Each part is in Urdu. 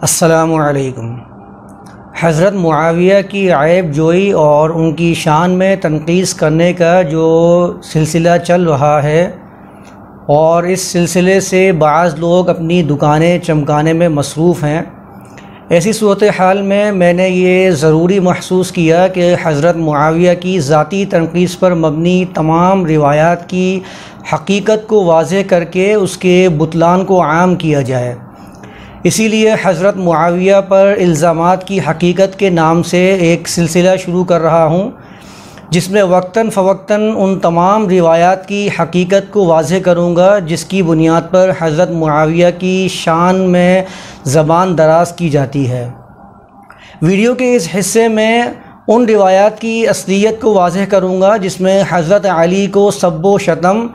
السلام علیکم۔ حضرت معاویہ کی عیب جوئی اور ان کی شان میں تنقیص کرنے کا جو سلسلہ چل رہا ہے اور اس سلسلے سے بعض لوگ اپنی دکانیں چمکانے میں مصروف ہیں، ایسی صورتحال میں میں نے یہ ضروری محسوس کیا کہ حضرت معاویہ کی ذاتی تنقیص پر مبنی تمام روایات کی حقیقت کو واضح کر کے اس کے بطلان کو عام کیا جائے۔ اسی لیے حضرت معاویہ پر الزامات کی حقیقت کے نام سے ایک سلسلہ شروع کر رہا ہوں، جس میں وقتاً فوقتاً ان تمام روایات کی حقیقت کو واضح کروں گا جس کی بنیاد پر حضرت معاویہ کی شان میں زبان دراز کی جاتی ہے۔ ویڈیو کے اس حصے میں ان روایات کی اصلیت کو واضح کروں گا جس میں حضرت علی کو سب و شتم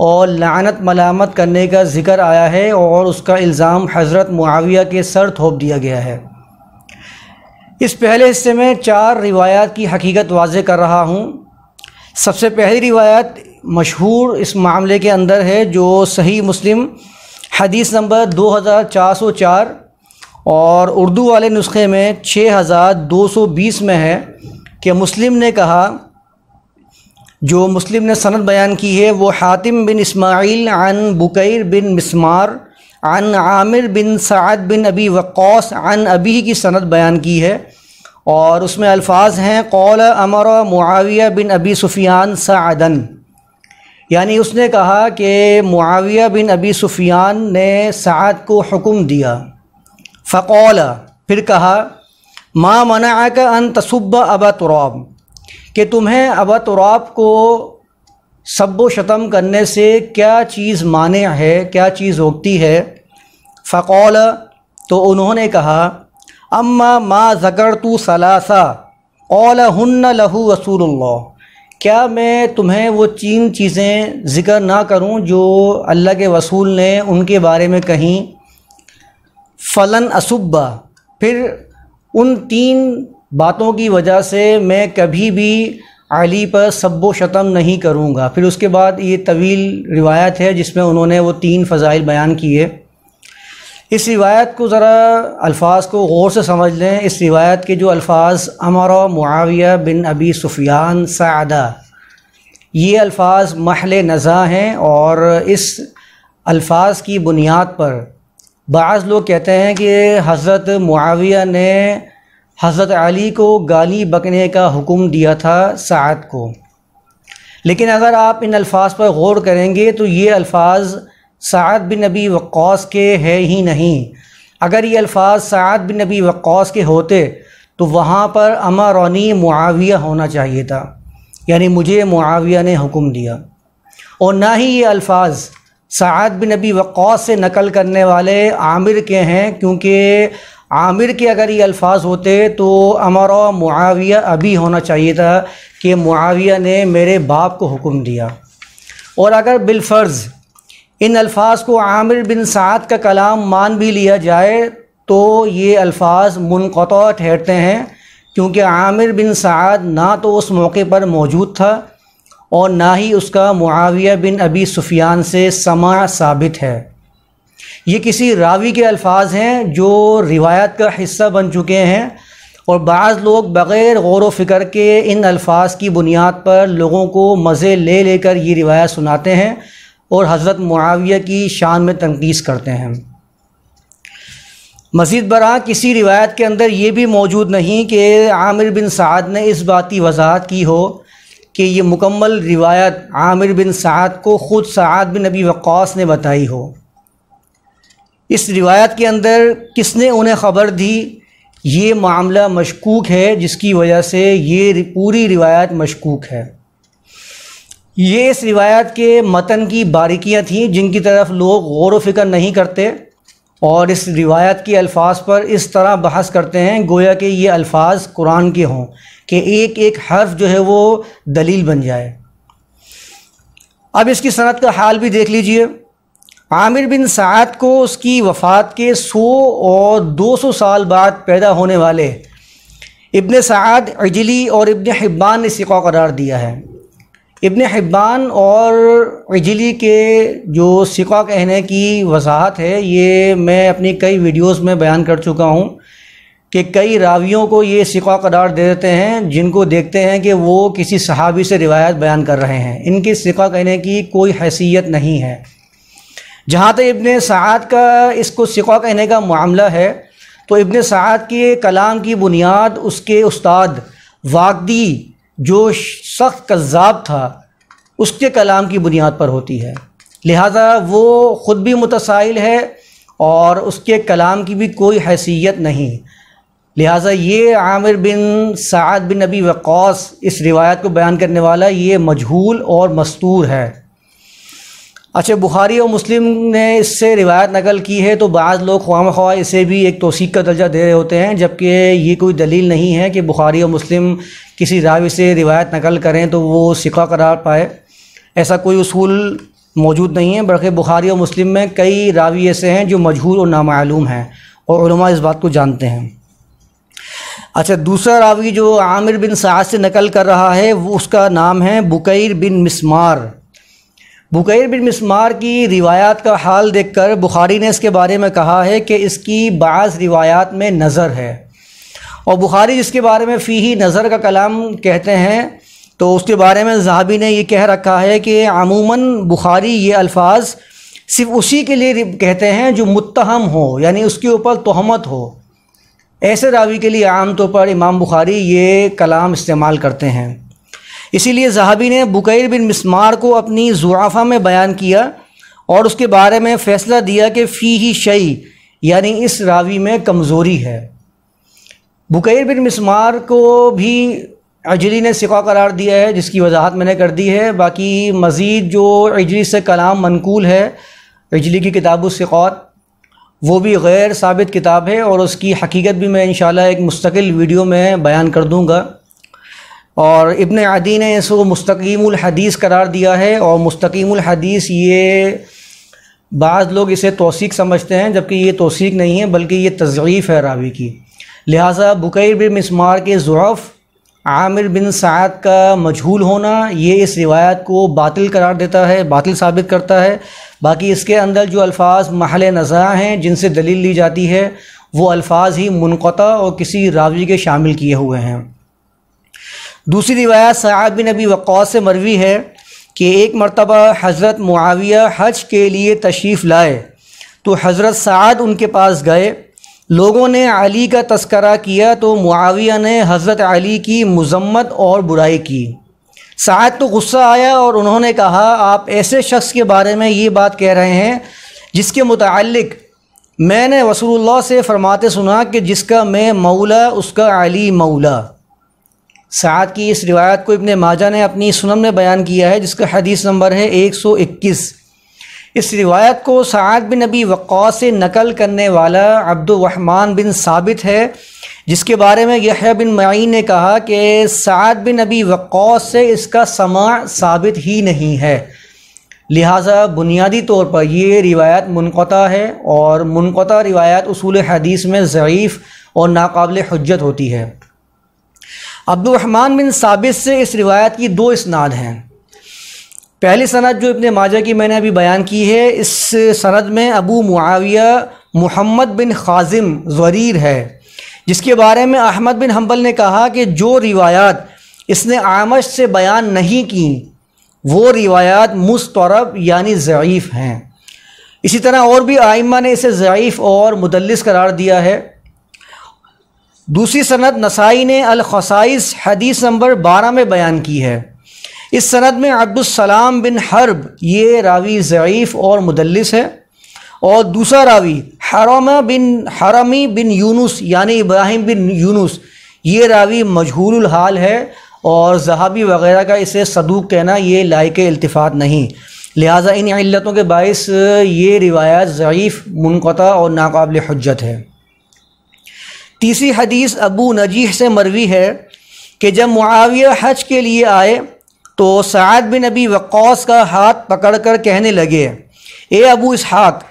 اور لعنت ملامت کرنے کا ذکر آیا ہے اور اس کا الزام حضرت معاویہ کے سر تھوپ دیا گیا ہے۔ اس پہلے حصے میں 4 روایات کی حقیقت واضح کر رہا ہوں۔ سب سے پہلی روایت مشہور اس معاملے کے اندر ہے جو صحیح مسلم حدیث نمبر 2404 اور اردو والے نسخے میں 6220 میں ہے کہ مسلم نے کہا، جو مسلم نے سند بیان کی ہے وہ حاتم بن اسماعیل عن بکیر بن مسمار عن عامر بن سعد بن ابی وقاص عن ابی کی سند بیان کی ہے، اور اس میں الفاظ ہیں قول امر معاویہ بن ابی سفیان سعدن، یعنی اس نے کہا کہ معاویہ بن ابی سفیان نے سعد کو حکم دیا۔ فقول، پھر کہا، ما منعک ان تسب ابا تراب، کہ تمہیں ابا تراب کو سب و شتم کرنے سے کیا چیز مانع ہے، کیا چیز روکتی ہے؟ فقول، تو انہوں نے کہا، اما ما ذکرت ثلاثہ قولہن لہ رسول اللہ، کیا میں تمہیں وہ 3 چیزیں ذکر نہ کروں جو اللہ کے رسول نے ان کے بارے میں کہیں؟ فلن اسبہ، پھر ان 3 باتوں کی وجہ سے میں کبھی بھی علی پر سب و شتم نہیں کروں گا۔ پھر اس کے بعد یہ طویل روایت ہے جس میں انہوں نے وہ 3 فضائل بیان کیے۔ اس روایت کو ذرا الفاظ کو غور سے سمجھ لیں۔ اس روایت کے جو الفاظ امر معاویہ بن ابی سفیان سعدہ، یہ الفاظ محل نزاع ہیں، اور اس الفاظ کی بنیاد پر بعض لوگ کہتے ہیں کہ حضرت معاویہ نے حضرت علی کو گالی بکنے کا حکم دیا تھا سعد کو، لیکن اگر آپ ان الفاظ پر غور کریں گے تو یہ الفاظ سعد بن ابی وقاص کے ہے ہی نہیں۔ اگر یہ الفاظ سعد بن ابی وقاص کے ہوتے تو وہاں پر امرانی معاویہ ہونا چاہیے تھا، یعنی مجھے معاویہ نے حکم دیا، اور نہ ہی یہ الفاظ سعد بن ابی وقاص سے نقل کرنے والے عامر کے ہیں، کیونکہ عامر کے اگر یہ الفاظ ہوتے تو امر معاویہ ابھی ہونا چاہیے تھا کہ معاویہ نے میرے باپ کو حکم دیا۔ اور اگر بالفرض ان الفاظ کو عامر بن سعد کا کلام مان بھی لیا جائے تو یہ الفاظ منقطع ٹھہرتے ہیں، کیونکہ عامر بن سعد نہ تو اس موقع پر موجود تھا اور نہ ہی اس کا معاویہ بن ابی سفیان سے سماع ثابت ہے۔ یہ کسی راوی کے الفاظ ہیں جو روایت کا حصہ بن چکے ہیں، اور بعض لوگ بغیر غور و فکر کے ان الفاظ کی بنیاد پر لوگوں کو مزے لے لے کر یہ روایت سناتے ہیں اور حضرت معاویہ کی شان میں تنقیص کرتے ہیں۔ مزید برآں کسی روایت کے اندر یہ بھی موجود نہیں کہ عامر بن سعد نے اس بات کی وضاحت کی ہو کہ یہ مکمل روایت عامر بن سعد کو خود سعد بن ابی وقاص نے بتائی ہو۔ اس روایت کے اندر کس نے انہیں خبر دی، یہ معاملہ مشکوک ہے، جس کی وجہ سے یہ پوری روایت مشکوک ہے۔ یہ اس روایت کے متن کی باریکیاں تھیں جن کی طرف لوگ غور و فکر نہیں کرتے، اور اس روایت کے الفاظ پر اس طرح بحث کرتے ہیں گویا کہ یہ الفاظ قرآن کے ہوں، کہ ایک ایک حرف جو ہے وہ دلیل بن جائے۔ اب اس کی سند کا حال بھی دیکھ لیجئے۔ عامر بن سعد کو اس کی وفات کے 100 اور 200 سال بعد پیدا ہونے والے ابن سعد عجلی اور ابن حبان نے ثقہ قرار دیا ہے۔ ابن حبان اور عجلی کے جو ثقہ کہنے کی وضاحت ہے یہ میں اپنی کئی ویڈیوز میں بیان کر چکا ہوں کہ کئی راویوں کو یہ ثقہ قرار دے دیتے ہیں جن کو دیکھتے ہیں کہ وہ کسی صحابی سے روایت بیان کر رہے ہیں، ان کی ثقہ کہنے کی کوئی حیثیت نہیں ہے۔ جہاں تک ابن سعد کا اس کو ثقہ کہنے کا معاملہ ہے تو ابن سعد کے کلام کی بنیاد اس کے استاد واقدی جو سخت کذاب تھا اس کے کلام کی بنیاد پر ہوتی ہے، لہذا وہ خود بھی متسائل ہے اور اس کے کلام کی بھی کوئی حیثیت نہیں، لہٰذا یہ عامر بن سعد بن ابی وقاص اس روایت کو بیان کرنے والا یہ مجہول اور مستور ہے۔ اچھا، بخاری اور مسلم نے اس سے روایت نقل کی ہے تو بعض لوگ خواہ مخواہ اسے بھی ایک توثیق کا درجہ دے رہے ہوتے ہیں، جبکہ یہ کوئی دلیل نہیں ہے کہ بخاری اور مسلم کسی راوی سے روایت نقل کریں تو وہ ثقہ قرار پائے، ایسا کوئی اصول موجود نہیں ہے، بلکہ بخاری اور مسلم میں کئی راوی ایسے ہیں جو مجہول اور نامعلوم ہیں اور علماء اس بات کو جانتے ہیں۔ اچھا، دوسرا راوی جو عامر بن سعد سے نقل کر رہا ہے وہ اس کا نام ہے بکیر بن مسمار۔ بکیر بن مسمار کی روایات کا حال دیکھ کر بخاری نے اس کے بارے میں کہا ہے کہ اس کی بعض روایات میں نظر ہے، اور بخاری جس کے بارے میں فیہ نظر کا کلام کہتے ہیں تو اس کے بارے میں ذہبی نے یہ کہہ رکھا ہے کہ عموماً بخاری یہ الفاظ صرف اسی کے لیے کہتے ہیں جو متہم ہو، یعنی اس کے اوپر تہمت ہو، ایسے راوی کے لیے عام طور پر امام بخاری یہ کلام استعمال کرتے ہیں۔ اسی لیے ذہبی نے بکیر بن مسمار کو اپنی ضعفاء میں بیان کیا اور اس کے بارے میں فیصلہ دیا کہ فیہ شیء، یعنی اس راوی میں کمزوری ہے۔ بکیر بن مسمار کو بھی عجلی نے ثقہ قرار دیا ہے، جس کی وضاحت میں نے کر دی ہے۔ باقی مزید جو عجلی سے کلام منقول ہے، عجلی کی کتاب الثقات، وہ بھی غیر ثابت کتاب ہے اور اس کی حقیقت بھی میں انشاءاللہ ایک مستقل ویڈیو میں بیان کر دوں گا۔ اور ابن عدی نے اس کو مستقیم الحدیث قرار دیا ہے، اور مستقیم الحدیث یہ بعض لوگ اسے توثیق سمجھتے ہیں، جبکہ یہ توثیق نہیں ہے بلکہ یہ تضعیف ہے راوی کی، لہٰذا بکیر بن مسمار کے ضعف، عامر بن سعد کا مجہول ہونا یہ اس روایت کو باطل قرار دیتا ہے، باطل ثابت کرتا ہے۔ باقی اس کے اندر جو الفاظ محل نزاع ہیں جن سے دلیل لی جاتی ہے وہ الفاظ ہی منقطع اور کسی راوی کے شامل کیے ہوئے ہیں۔ دوسری روایت سعد بن ابی وقاص سے مروی ہے کہ ایک مرتبہ حضرت معاویہ حج کے لیے تشریف لائے تو حضرت سعد ان کے پاس گئے، لوگوں نے علی کا تذکرہ کیا تو معاویہ نے حضرت علی کی مذمت اور برائی کی۔ سعد تو غصہ آیا اور انہوں نے کہا، آپ ایسے شخص کے بارے میں یہ بات کہہ رہے ہیں جس کے متعلق میں نے رسول اللہ سے فرماتے سنا کہ جس کا میں مولا اس کا علی مولا۔ سعد کی اس روایت کو ابن ماجہ نے اپنی سنن میں بیان کیا ہے، جس کا حدیث نمبر ہے 121۔ اس روایت کو سعد بن ابی وقاص سے نقل کرنے والا عبد الرحمن بن ثابت ہے، جس کے بارے میں یحییٰ بن معین نے کہا کہ سعد بن ابی وقاص سے اس کا سماع ثابت ہی نہیں ہے، لہٰذا بنیادی طور پر یہ روایت منقطع ہے، اور منقطع روایت اصول حدیث میں ضعیف اور ناقابل حجت ہوتی ہے۔ عبد الرحمن بن ثابت سے اس روایت کی دو اسناد ہیں۔ پہلی سند جو ابن ماجہ کی میں نے ابھی بیان کی ہے، اس سند میں ابو معاویہ محمد بن خازم ضریر ہے، جس کے بارے میں احمد بن حنبل نے کہا کہ جو روایات اس نے اعمش سے بیان نہیں کی وہ روایات مضطرب یعنی ضعیف ہیں۔ اسی طرح اور بھی ائمہ نے اسے ضعیف اور مدلس قرار دیا ہے۔ دوسری سند نسائی نے الخصائص حدیث نمبر 12 میں بیان کی ہے۔ اس سند میں عبد السلام بن حرب یہ راوی ضعیف اور مدلس ہے، اور دوسرا راوی حرمی بن یونس یعنی ابراہیم بن یونس یہ راوی مجہول الحال ہے، اور ذہبی وغیرہ کا اسے صدوق کہنا یہ لائق التفات نہیں، لہٰذا ان علتوں کے باعث یہ روایت ضعیف، منقطع اور ناقابل حجت ہے۔ تیسری حدیث ابو نجیح سے مروی ہے کہ جب معاویہ حج کے لیے آئے تو سعد بن ابی وقاص کا ہاتھ پکڑ کر کہنے لگے، اے ابو اسحاق،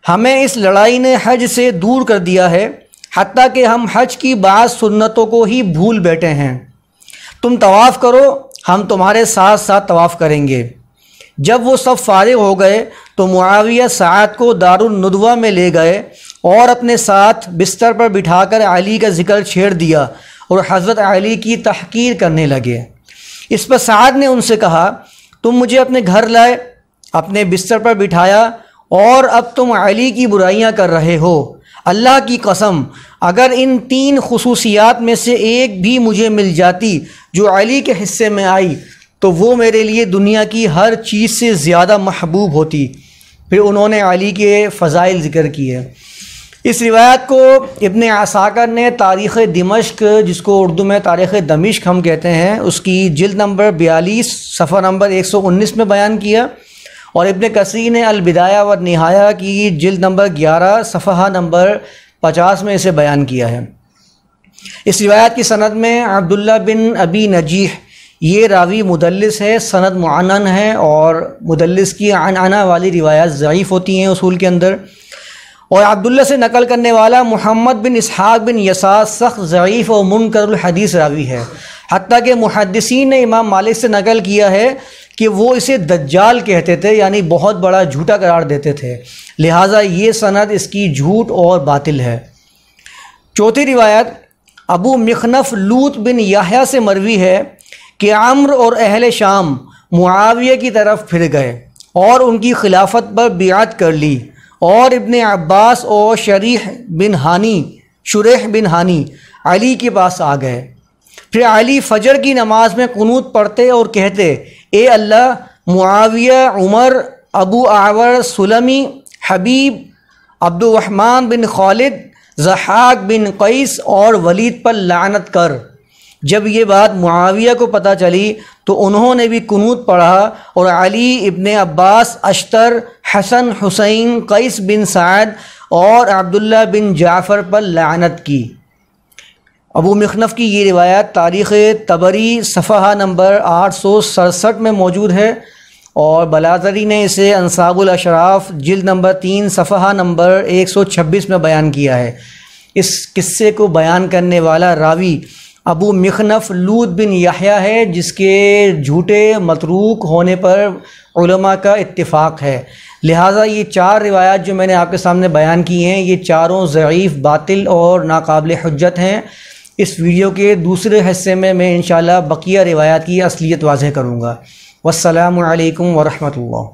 ہمیں اس لڑائی نے حج سے دور کر دیا ہے، حتیٰ کہ ہم حج کی بعض سنتوں کو ہی بھول بیٹھے ہیں۔ تم طواف کرو، ہم تمہارے ساتھ ساتھ طواف کریں گے۔ جب وہ سب فارغ ہو گئے تو معاویہ سعد کو دارالندوہ میں لے گئے اور اپنے ساتھ بستر پر بٹھا کر علی کا ذکر چھیڑ دیا اور حضرت علی کی تحقیر کرنے لگے۔ اس پر سعد نے ان سے کہا، تم مجھے اپنے گھر لائے، اپنے بستر پر بٹھایا اور اب تم علی کی برائیاں کر رہے ہو۔ اللہ کی قسم، اگر ان 3 خصوصیات میں سے ایک بھی مجھے مل جاتی جو علی کے حصے میں آئی تو وہ میرے لیے دنیا کی ہر چیز سے زیادہ محبوب ہوتی۔ پھر انہوں نے علی کے فضائل ذکر کیے۔ اس روایت کو ابن عساکر نے تاریخ دمشق، جس کو اردو میں تاریخ دمشق ہم کہتے ہیں، اس کی جلد نمبر 42 صفحہ نمبر 119 میں بیان کیا، اور ابن کثیر نے البدایہ و نہایہ کی جلد نمبر 11 صفحہ نمبر 50 میں اسے بیان کیا ہے۔ اس روایت کی سند میں عبداللہ بن ابی نجیح یہ راوی مدلس ہے، سند معنن ہے، اور مدلس کی عنعنہ والی روایات ضعیف ہوتی ہیں اصول کے اندر۔ اور عبداللہ سے نقل کرنے والا محمد بن اسحاق بن یساس سخت ضعیف اور منکر الحدیث راوی ہے، حتیٰ کہ محدثین نے امام مالک سے نقل کیا ہے کہ وہ اسے دجال کہتے تھے، یعنی بہت بڑا جھوٹا قرار دیتے تھے، لہٰذا یہ سند اس کی جھوٹ اور باطل ہے۔ چوتھی روایت ابو مخنف لوط بن یحییٰ سے مروی ہے کہ عمرو اور اہل شام معاویہ کی طرف پھر گئے اور ان کی خلافت پر بیعت کر لی، اور ابن عباس اور شریح بن ہانی علی کے پاس آ گئے۔ پھر علی فجر کی نماز میں قنوت پڑھتے اور کہتے، اے اللہ، معاویہ، عمر، ابو اعور سلمی، حبیب، عبد الرحمن بن خالد، ضحاک بن قیس اور ولید پر لعنت کر۔ جب یہ بات معاویہ کو پتہ چلی تو انہوں نے بھی قنوت پڑھا اور علی، ابن عباس، اشتر، حسن، حسین، قیس بن سعد اور عبداللہ بن جعفر پر لعنت کی۔ ابو مخنف کی یہ روایت تاریخ طبری صفحہ نمبر 867 میں موجود ہے، اور بلازری نے اسے انصاب الاشراف جلد نمبر 3 صفحہ نمبر 126 میں بیان کیا ہے۔ اس قصے کو بیان کرنے والا راوی ابو مخنف لوط بن یحییٰ ہے، جس کے جھوٹے متروک ہونے پر علماء کا اتفاق ہے، لہٰذا یہ 4 روایات جو میں نے آپ کے سامنے بیان کی ہیں یہ چاروں ضعیف، باطل اور ناقابل حجت ہیں۔ اس ویڈیو کے دوسرے حصے میں انشاءاللہ بقیہ روایات کی اصلیت واضح کروں گا۔ والسلام علیکم ورحمۃ اللہ۔